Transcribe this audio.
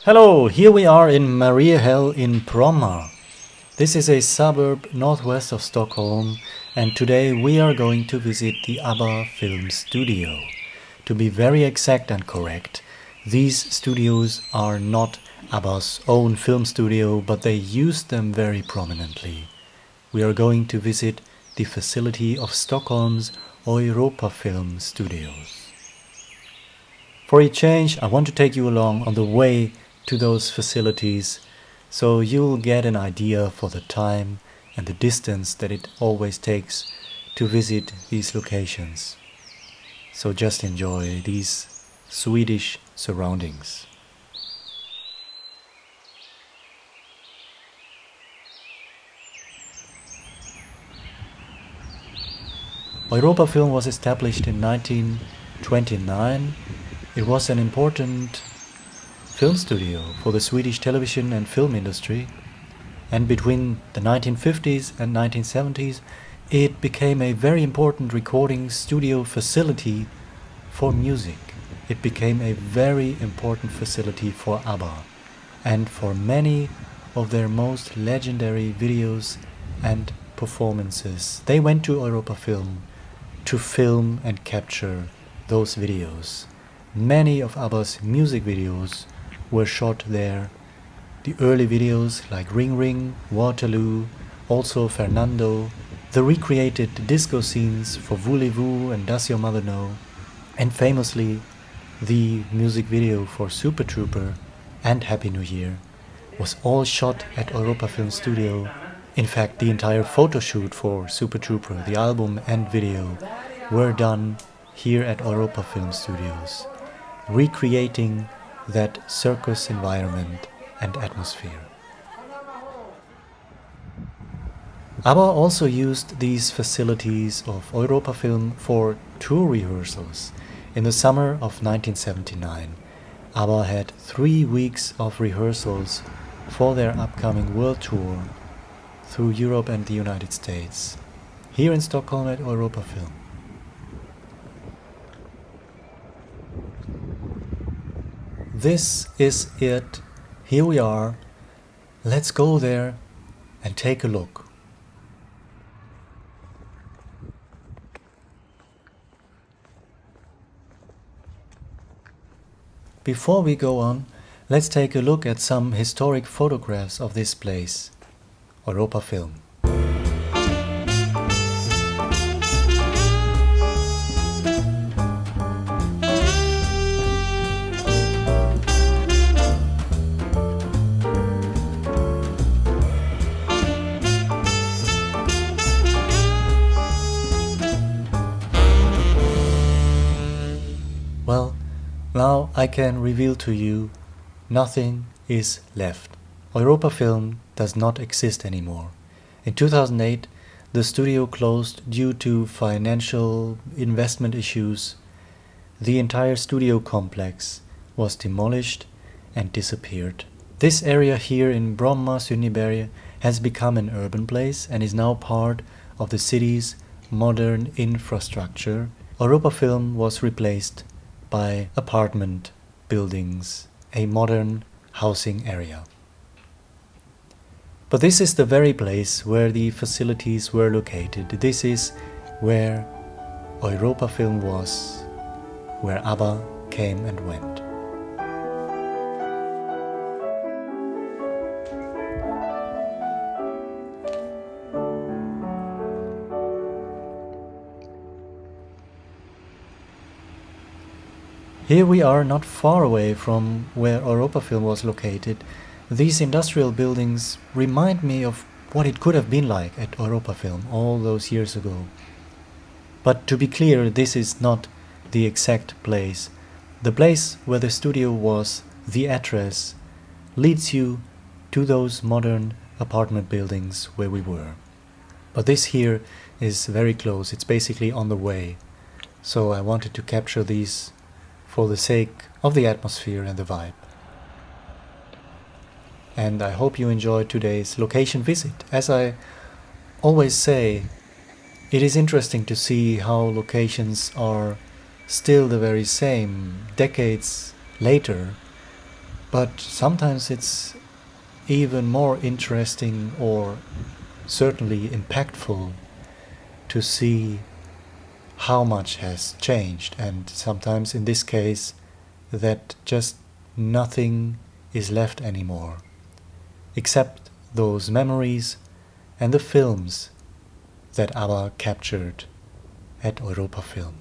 Hello, here we are in Mariehäll in Bromma. This is a suburb northwest of Stockholm, and today we are going to visit the ABBA film studio. To be very exact and correct, these studios are not ABBA's own film studio, but they use them very prominently. We are going to visit the facility of Stockholm's Europafilm studios. For a change, I want to take you along on the way to those facilities so you'll get an idea for the time and the distance that it always takes to visit these locations. So just enjoy these Swedish surroundings. Europafilm was established in 1929. It was an important film studio for the Swedish television and film industry, and between the 1950s and 1970s it became a very important recording studio facility for music. It became a very important facility for ABBA and for many of their most legendary videos and performances. They went to Europafilm to film and capture those videos. Many of ABBA's music videos were shot there. The early videos like Ring Ring, Waterloo, also Fernando, the recreated disco scenes for Voulez-Vous and Does Your Mother Know, and famously the music video for Super Trooper and Happy New Year was all shot at Europafilm Studio. In fact, the entire photo shoot for Super Trooper, the album and video, were done here at Europafilm Studios, recreating that circus environment and atmosphere. ABBA also used these facilities of Europafilm for tour rehearsals. In the summer of 1979, ABBA had 3 weeks of rehearsals for their upcoming world tour through Europe and the United States, here in Stockholm at Europafilm. This is it. Here we are. Let's go there and take a look. Before we go on, let's take a look at some historic photographs of this place, Europafilm. Well, now I can reveal to you, nothing is left. Europafilm does not exist anymore. In 2008, the studio closed due to financial investment issues. The entire studio complex was demolished and disappeared. This area here in Bromma, Sydneyberg, has become an urban place and is now part of the city's modern infrastructure. Europafilm was replaced by apartment buildings, a modern housing area. But this is the very place where the facilities were located. This is where Europafilm was, where ABBA came and went. Here we are not far away from where Europafilm was located. These industrial buildings remind me of what it could have been like at Europafilm all those years ago. But to be clear, this is not the exact place. The place where the studio was, the address, leads you to those modern apartment buildings where we were. But this here is very close, it's basically on the way. So I wanted to capture these for the sake of the atmosphere and the vibe. And I hope you enjoyed today's location visit. As I always say, it is interesting to see how locations are still the very same decades later, But sometimes it's even more interesting or certainly impactful to see how much has changed, and sometimes in this case that just nothing is left anymore except those memories and the films that ABBA captured at Europafilm.